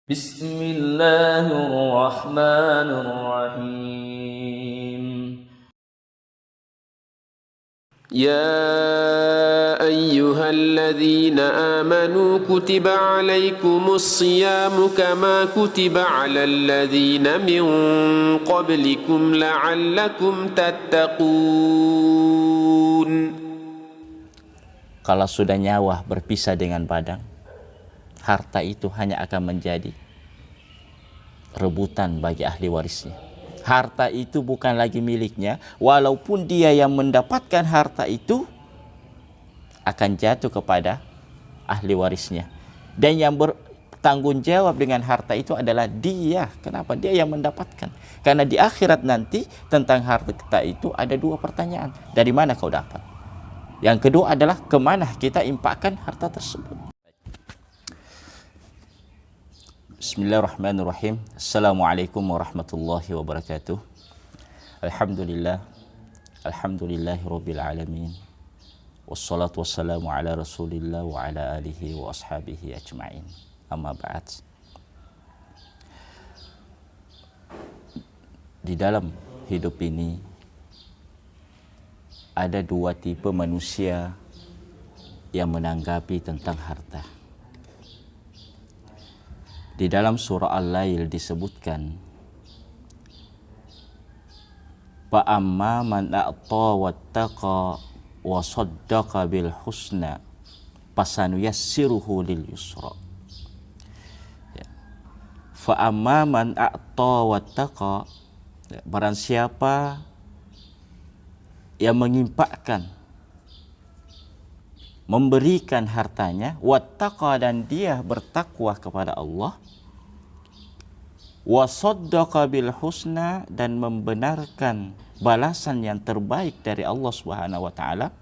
Bismillahirrahmanirrahim. يا أيها الذين آمنوا كتب عليكم الصيام كما كتب على الذين من قبلكم لعلكم تتقون. Kalau sudah nyawa berpisah dengan badan, harta itu hanya akan menjadi rebutan bagi ahli warisnya. Harta itu bukan lagi miliknya, walaupun dia yang mendapatkan harta itu akan jatuh kepada ahli warisnya. Dan yang bertanggung jawab dengan harta itu adalah dia. Kenapa? Dia yang mendapatkan. Karena di akhirat nanti tentang harta itu ada dua pertanyaan. Dari mana kau dapat? Yang kedua adalah kemana kita infakkan harta tersebut. Bismillahirrahmanirrahim. Assalamualaikum warahmatullahi wabarakatuh. Alhamdulillah. Alhamdulillahirabbil alamin. Wassalatu wassalamu ala Rasulillah wa ala alihi wa ashabihi ajma'in. Amma ba'd. Di dalam hidup ini ada dua tipe manusia yang menanggapi tentang harta. Di dalam surah Al-Lail disebutkan, Fa'amma man a'ta wattaqa wa saddaqa bil husna fasanuyassiruhu lil yusra. Fa'amma man a'ta wattaqa, barang siapa yang menginfakkan, memberikan hartanya, wattaqa, dan dia bertakwa kepada Allah, wa saddaqa bil husna, dan membenarkan balasan yang terbaik dari Allah Subhanahu wa taala,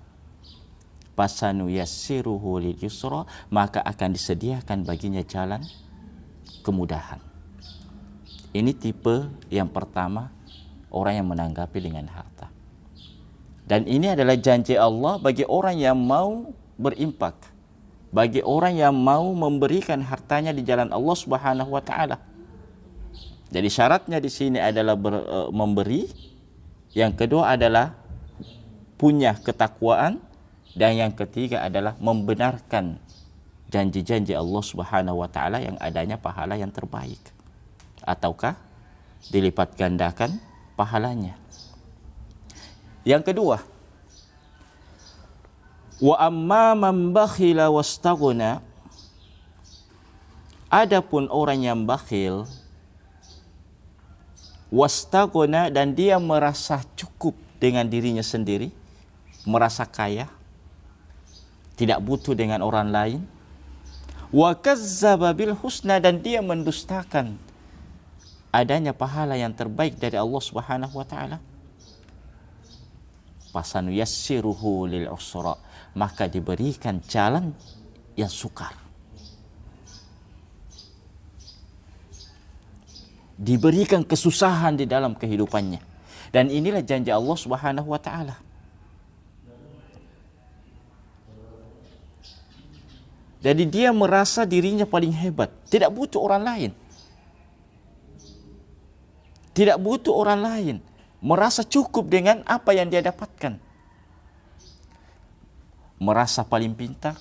fasanu yassiruhu lil yusra, maka akan disediakan baginya jalan kemudahan. Ini tipe yang pertama, orang yang menanggapi dengan harta. Dan ini adalah janji Allah bagi orang yang mau berimpak, bagi orang yang mau memberikan hartanya di jalan Allah Subhanahu wa taala. Jadi syaratnya di sini adalah memberi, yang kedua adalah punya ketakwaan, dan yang ketiga adalah membenarkan janji-janji Allah Subhanahu wa taala yang adanya pahala yang terbaik ataukah dilipat gandakan pahalanya. Yang kedua, wa amma man bakhila wastaghna, adapun orang yang bakhil, wastaghna, dan dia merasa cukup dengan dirinya sendiri, merasa kaya, tidak butuh dengan orang lain, wa kazzaba bil husna, dan dia mendustakan adanya pahala yang terbaik dari Allah Subhanahu wa taala, fasanu yassiruhu lil usra, maka diberikan jalan yang sukar, diberikan kesusahan di dalam kehidupannya. Dan inilah janji Allah Subhanahu wa taala. Jadi dia merasa dirinya paling hebat, tidak butuh orang lain. Tidak butuh orang lain, merasa cukup dengan apa yang dia dapatkan. Merasa paling pintar,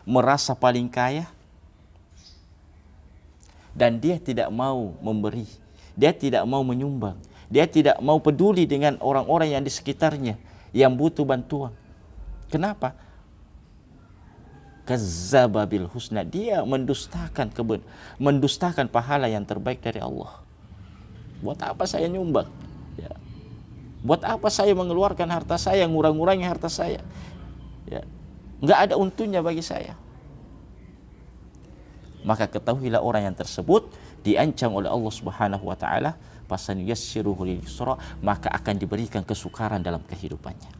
merasa paling kaya, dan dia tidak mau memberi, dia tidak mau menyumbang, dia tidak mau peduli dengan orang-orang yang di sekitarnya yang butuh bantuan. Kenapa? Kazzaba bil husna, dia mendustakan pahala yang terbaik dari Allah. Buat apa saya nyumbang? Ya. Buat apa saya mengeluarkan harta saya, ngurang-ngurangi harta saya? Ya. Nggak ada untungnya bagi saya. Maka ketahuilah orang yang tersebut diancam oleh Allah Subhanahu wa taala, fasan yassiruhu lil yusra, maka akan diberikan kesukaran dalam kehidupannya.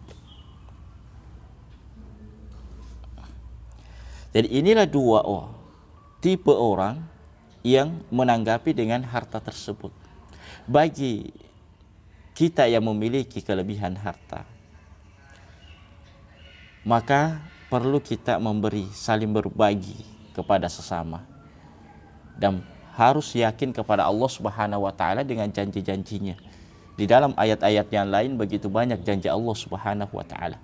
Jadi inilah dua tipe orang yang menanggapi dengan harta tersebut. Bagi kita yang memiliki kelebihan harta, maka perlu kita memberi, saling berbagi kepada sesama. Dan harus yakin kepada Allah Subhanahu wa taala dengan janji-janjinya. Di dalam ayat-ayat yang lain begitu banyak janji Allah Subhanahu wa taala.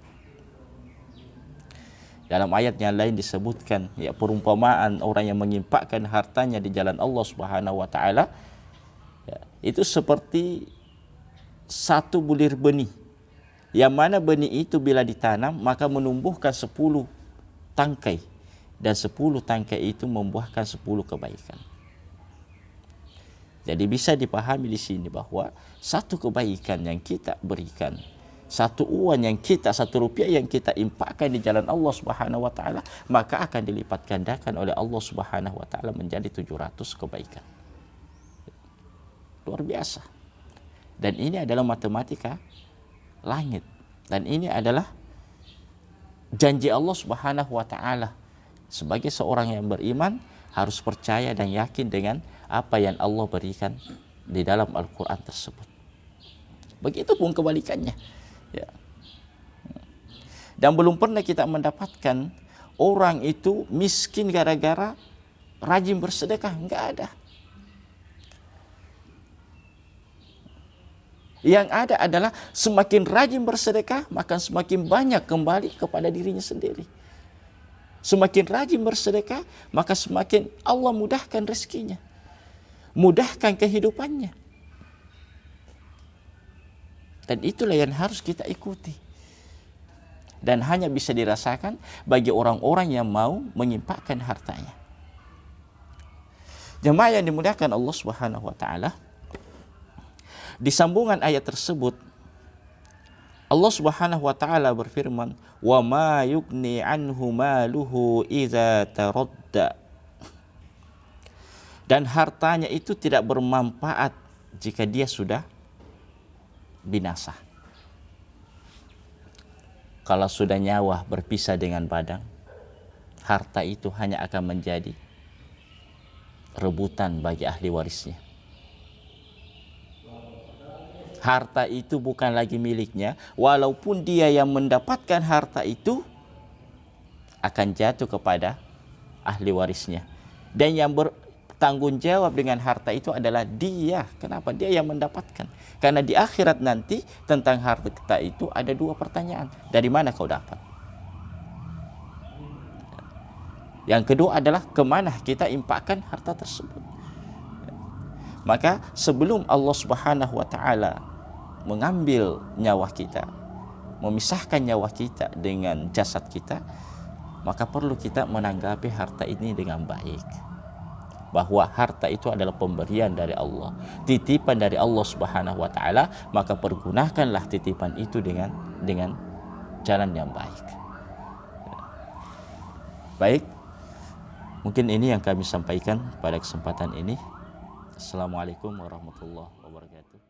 Dalam ayat yang lain disebutkan ya perumpamaan orang yang menginfakkan hartanya di jalan Allah Subhanahu wa taala ya, itu seperti satu bulir benih. Yang mana benih itu bila ditanam maka menumbuhkan 10 tangkai dan 10 tangkai itu membuahkan 10 kebaikan. Jadi bisa dipahami di sini bahwa satu kebaikan yang kita berikan, satu uang yang kita, 1 rupiah yang kita infakkan di jalan Allah Subhanahu wa taala, maka akan dilipat gandakan oleh Allah Subhanahu wa taala menjadi 700 kebaikan. Luar biasa. Dan ini adalah matematika langit. Dan ini adalah janji Allah Subhanahu wa taala. Sebagai seorang yang beriman harus percaya dan yakin dengan apa yang Allah berikan di dalam Al-Quran tersebut. Begitupun kebalikannya. Ya. Dan belum pernah kita mendapatkan orang itu miskin gara-gara rajin bersedekah. Enggak ada. Yang ada adalah semakin rajin bersedekah, maka semakin banyak kembali kepada dirinya sendiri. Semakin rajin bersedekah, maka semakin Allah mudahkan rezekinya, mudahkan kehidupannya. Dan itulah yang harus kita ikuti. Dan hanya bisa dirasakan bagi orang-orang yang mau menginfakkan hartanya. Jemaah yang dimuliakan Allah Subhanahu wa taala, di sambungan ayat tersebut Allah Subhanahu wa taala berfirman, "Wa ma yughni anhu maluhu idza taradda." Dan hartanya itu tidak bermanfaat jika dia sudah binasa. Kalau sudah nyawa berpisah dengan badan, harta itu hanya akan menjadi rebutan bagi ahli warisnya. Harta itu bukan lagi miliknya, walaupun dia yang mendapatkan harta itu akan jatuh kepada ahli warisnya. Dan yang bertanggung jawab dengan harta itu adalah dia. Kenapa? Dia yang mendapatkan. Karena di akhirat nanti tentang harta kita itu ada 2 pertanyaan. Dari mana kau dapat? Yang kedua adalah kemana kita infakkan harta tersebut. Maka sebelum Allah Subhanahu wa taala mengambil nyawa kita, memisahkan nyawa kita dengan jasad kita, maka perlu kita menanggapi harta ini dengan baik. Bahwa harta itu adalah pemberian dari Allah, titipan dari Allah Subhanahu wa taala, maka pergunakanlah titipan itu dengan jalan yang baik. Baik, mungkin ini yang kami sampaikan pada kesempatan ini. Assalamualaikum warahmatullahi wabarakatuh.